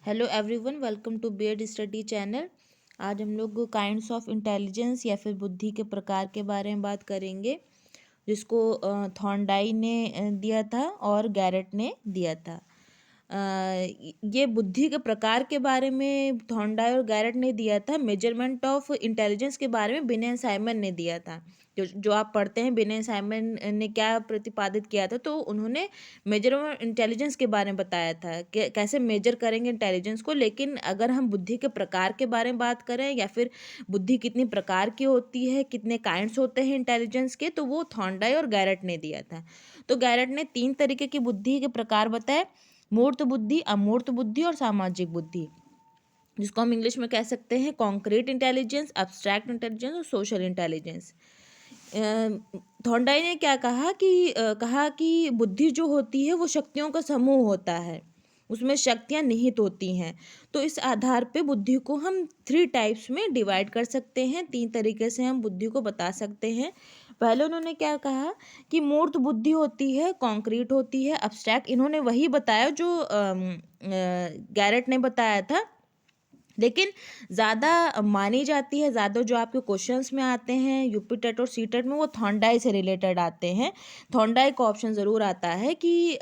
Hello everyone, welcome to BEd study channel. आज हम लोग काइंड्स ऑफ इंटेलिजेंस या फिर बुद्धि के प्रकार के बारे में बात करेंगे, जिसको थॉर्नडाइक ने दिया था और गैरेट ने दिया था। ये बुद्धि के प्रकार के बारे में थॉर्नडाइक और गैरेट ने दिया था। मेजरमेंट ऑफ इंटेलिजेंस के बारे में बिने एंड साइमन ने दिया था। जो आप पढ़ते हैं, बिने एंड साइमन ने क्या प्रतिपादित किया था, तो उन्होंने मेजर ऑफ इंटेलिजेंस के बारे में बताया था कि कैसे मेजर करेंगे इंटेलिजेंस को। लेकिन अगर हम बुद्धि के प्रकार के बारे में बात करें या फिर बुद्धि कितनी प्रकार की होती है, कितने काइंड्स होते हैं इंटेलिजेंस के, तो वो थॉर्नडाइक और गैरेट ने दिया था। तो गैरेट ने 3 तरीके की बुद्धि के प्रकार बताए: मूर्त बुद्धि, अमूर्त बुद्धि और सामाजिक बुद्धि, जिसको हम इंग्लिश में कह सकते हैं कॉन्क्रीट इंटेलिजेंस, एब्स्ट्रैक्ट इंटेलिजेंस और सोशल इंटेलिजेंस। थॉर्नडाइक ने क्या कहा कि बुद्धि जो होती है वो शक्तियों का समूह होता है, उसमें शक्तियाँ निहित होती हैं। तो इस आधार पे बुद्धि को हम 3 टाइप्स में डिवाइड कर सकते हैं, 3 तरीके से हम बुद्धि को बता सकते हैं। पहले उन्होंने क्या कहा कि मूर्त बुद्धि होती है, कॉन्क्रीट होती है, एब्स्ट्रैक्ट। इन्होंने वही बताया जो गैरेट ने बताया था, लेकिन ज़्यादा मानी जाती है, ज़्यादा जो आपके क्वेश्चंस में आते हैं यूपी टेट और सी टेट में, वो थॉर्नडाइक से रिलेटेड आते हैं। थॉर्नडाइक का ऑप्शन ज़रूर आता है कि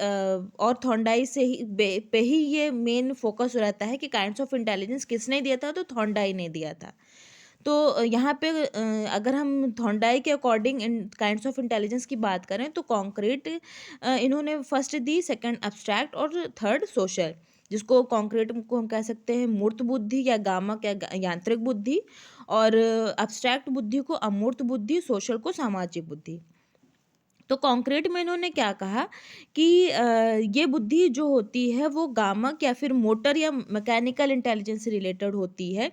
और थॉर्नडाइक से ही पे ही ये मेन फोकस रहता है कि काइंड्स ऑफ इंटेलिजेंस किसने दिया था, तो थॉर्नडाइक ने दिया था। तो यहाँ पे अगर हम थॉर्नडाइक के according in kinds of intelligence की बात करें, तो कॉन्क्रीट इन्होंने फर्स्ट दी, सेकंड एब्स्ट्रैक्ट और थर्ड सोशल, जिसको कॉन्क्रीट को हम कह सकते हैं मूर्त बुद्धि या गामक या यांत्रिक बुद्धि, और एब्स्ट्रैक्ट बुद्धि को अमूर्त बुद्धि, सोशल को सामाजिक बुद्धि। तो कॉन्क्रीट में इन्होंने क्या कहा कि ये बुद्धि जो होती है वो गामक या फिर मोटर या मैकेनिकल इंटेलिजेंस से रिलेटेड होती है।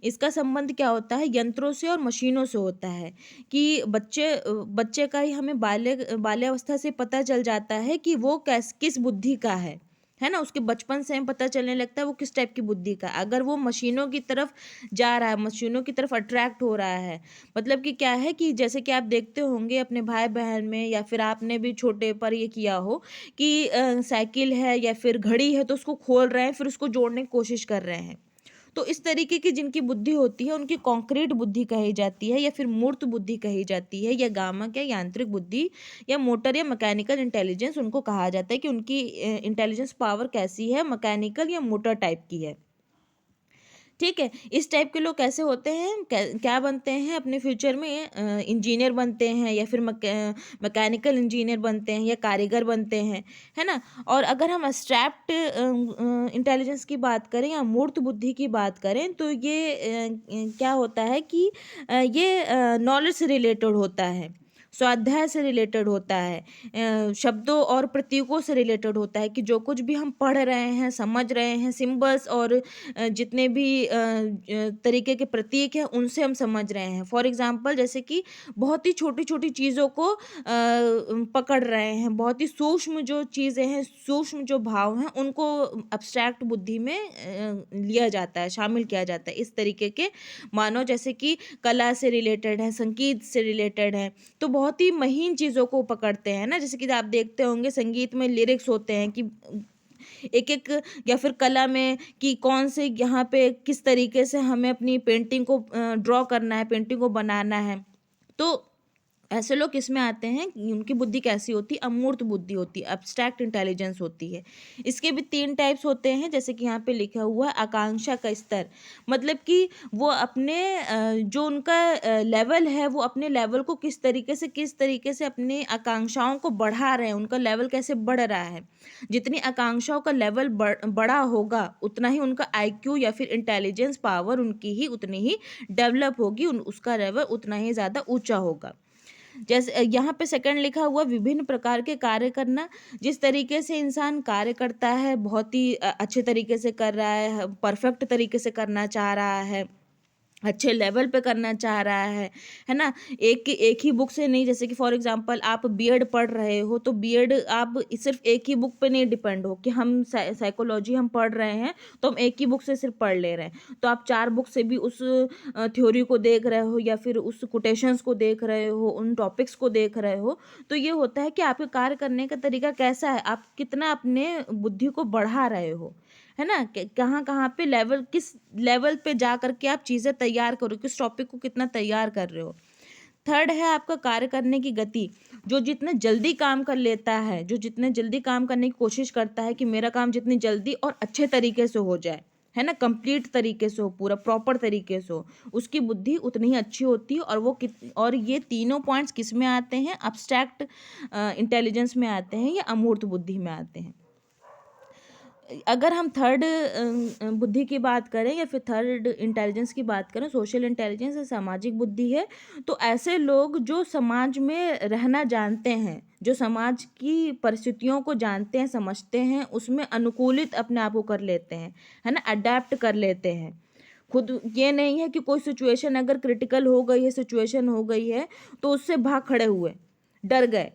इसका संबंध क्या होता है, यंत्रों से और मशीनों से होता है। कि बच्चे का ही हमें बाल्यावस्था से पता चल जाता है कि वो किस बुद्धि का है ना। उसके बचपन से हमें पता चलने लगता है वो किस टाइप की बुद्धि का। अगर वो मशीनों की तरफ जा रहा है, मशीनों की तरफ अट्रैक्ट हो रहा है, मतलब कि क्या है कि जैसे कि आप देखते होंगे अपने भाई बहन में, या फिर आपने भी छोटे पर ये किया हो कि साइकिल है या फिर घड़ी है, तो उसको खोल रहे हैं, फिर उसको जोड़ने की कोशिश कर रहे हैं। तो इस तरीके की जिनकी बुद्धि होती है उनकी कॉन्क्रीट बुद्धि कही जाती है, या फिर मूर्त बुद्धि कही जाती है, या गामक या यांत्रिक बुद्धि, या मोटर या मैकेनिकल इंटेलिजेंस उनको कहा जाता है कि उनकी इंटेलिजेंस पावर कैसी है, मैकेनिकल या मोटर टाइप की है। ठीक है। इस टाइप के लोग कैसे होते हैं, क्या बनते हैं अपने फ्यूचर में, इंजीनियर बनते हैं, या फिर मैकेनिकल इंजीनियर बनते हैं, या कारीगर बनते हैं, है ना। और अगर हम एब्स्ट्रैक्ट इंटेलिजेंस की बात करें या मूर्त बुद्धि की बात करें, तो ये क्या होता है कि ये नॉलेज से रिलेटेड होता है, स्वाध्याय से रिलेटेड होता है, शब्दों और प्रतीकों से रिलेटेड होता है। कि जो कुछ भी हम पढ़ रहे हैं, समझ रहे हैं, सिंबल्स और जितने भी तरीके के प्रतीक हैं उनसे हम समझ रहे हैं। फॉर एग्जांपल, जैसे कि बहुत ही छोटी छोटी चीज़ों को पकड़ रहे हैं, बहुत ही सूक्ष्म जो चीज़ें हैं, सूक्ष्म जो भाव हैं, उनको अब्स्ट्रैक्ट बुद्धि में लिया जाता है, शामिल किया जाता है। इस तरीके के मानो जैसे कि कला से रिलेटेड है, संगीत से रिलेटेड है, तो बहुत ही महीन चीज़ों को पकड़ते हैं ना। जैसे कि आप देखते होंगे संगीत में लिरिक्स होते हैं कि एक-एक, या फिर कला में कि कौन से यहाँ पे किस तरीके से हमें अपनी पेंटिंग को ड्रॉ करना है, पेंटिंग को बनाना है। तो ऐसे लोग किसमें आते हैं, उनकी बुद्धि कैसी होती है, अमूर्त बुद्धि होती है, एब्स्ट्रैक्ट इंटेलिजेंस होती है। इसके भी 3 टाइप्स होते हैं, जैसे कि यहाँ पे लिखा हुआ है आकांक्षा का स्तर। मतलब कि वो अपने जो उनका लेवल है, वो अपने लेवल को किस तरीके से अपनी आकांक्षाओं को बढ़ा रहे हैं, उनका लेवल कैसे बढ़ रहा है। जितनी आकांक्षाओं का लेवल बड़ा होगा, उतना ही उनका आईक्यू या फिर इंटेलिजेंस पावर उनकी ही उतनी ही डेवलप होगी, उसका लेवल उतना ही ज़्यादा ऊँचा होगा। जैसे यहाँ पे सेकंड लिखा हुआ, विभिन्न प्रकार के कार्य करना। जिस तरीके से इंसान कार्य करता है, बहुत ही अच्छे तरीके से कर रहा है, परफेक्ट तरीके से करना चाह रहा है, अच्छे लेवल पे करना चाह रहा है ना। एक ही बुक से नहीं, जैसे कि फॉर एग्जांपल आप बीएड पढ़ रहे हो, तो बीएड आप सिर्फ एक ही बुक पे नहीं डिपेंड हो कि हम साइकोलॉजी हम पढ़ रहे हैं तो हम एक ही बुक से सिर्फ पढ़ ले रहे हैं। तो आप 4 बुक से भी उस थ्योरी को देख रहे हो, या फिर उस कोटेशंस को देख रहे हो, उन टॉपिक्स को देख रहे हो। तो ये होता है कि आपके कार्य करने का तरीका कैसा है, आप कितना अपने बुद्धि को बढ़ा रहे हो, है ना, कहाँ कहाँ पे लेवल, किस लेवल पे जा करके आप चीज़ें तैयार करो, किस टॉपिक को कितना तैयार कर रहे हो। थर्ड है आपका कार्य करने की गति। जो जितने जल्दी काम कर लेता है, जो जितने जल्दी काम करने की कोशिश करता है कि मेरा काम जितनी जल्दी और अच्छे तरीके से हो जाए, है ना, कंप्लीट तरीके से हो, पूरा प्रॉपर तरीके से हो, उसकी बुद्धि उतनी ही अच्छी होती है। और ये तीनों पॉइंट्स किस में आते हैं, अब्स्ट्रैक्ट इंटेलिजेंस में आते हैं या अमूर्त बुद्धि में आते हैं। अगर हम थर्ड बुद्धि की बात करें या फिर थर्ड इंटेलिजेंस की बात करें, सोशल इंटेलिजेंस या सामाजिक बुद्धि है, तो ऐसे लोग जो समाज में रहना जानते हैं, जो समाज की परिस्थितियों को जानते हैं, समझते हैं, उसमें अनुकूलित अपने आप को कर लेते हैं, है ना, अडेप्ट कर लेते हैं खुद। ये नहीं है कि कोई सिचुएशन अगर क्रिटिकल हो गई है, सिचुएशन हो गई है, तो उससे भाग खड़े हुए, डर गए,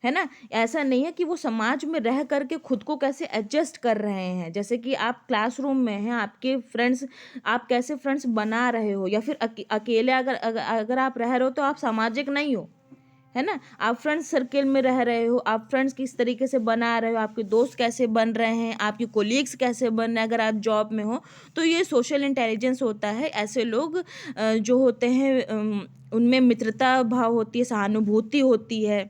है ना। ऐसा नहीं है कि वो समाज में रह करके खुद को कैसे एडजस्ट कर रहे हैं। जैसे कि आप क्लासरूम में हैं, आपके फ्रेंड्स, आप कैसे फ्रेंड्स बना रहे हो, या फिर अकेले अगर आप रह रहे हो तो आप सामाजिक नहीं हो, है ना। आप फ्रेंड्स सर्किल में रह रहे हो, आप फ्रेंड्स किस तरीके से बना रहे हो, आपके दोस्त कैसे बन रहे हैं, आपके कोलीग्स कैसे बन रहे हैं, अगर आप जॉब में हो तो ये सोशल इंटेलिजेंस होता है। ऐसे लोग जो होते हैं उनमें मित्रता भाव होती है, सहानुभूति होती है।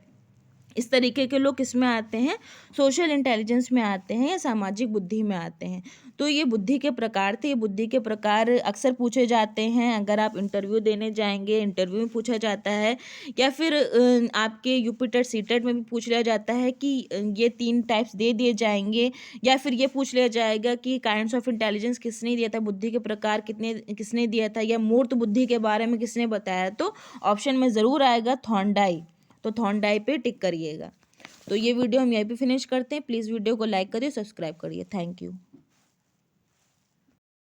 इस तरीके के लोग किस में आते हैं, सोशल इंटेलिजेंस में आते हैं या सामाजिक बुद्धि में आते हैं। तो ये बुद्धि के प्रकार थे। ये बुद्धि के प्रकार अक्सर पूछे जाते हैं, अगर आप इंटरव्यू देने जाएंगे, इंटरव्यू में पूछा जाता है, या फिर आपके यूपीटेट सीटेट में भी पूछ लिया जाता है कि ये 3 टाइप्स दे दिए जाएंगे, या फिर ये पूछ लिया जाएगा कि काइंड्स ऑफ इंटेलिजेंस किसने दिया था, बुद्धि के प्रकार किसने दिया था, या मूर्त बुद्धि के बारे में किसने बताया, तो ऑप्शन में ज़रूर आएगा थॉर्नडाई। तो थॉर्नडाई पे टिक करिएगा। तो ये वीडियो हम यहीं पे फिनिश करते हैं। प्लीज़ वीडियो को लाइक करिए, सब्सक्राइब करिए। Thank you.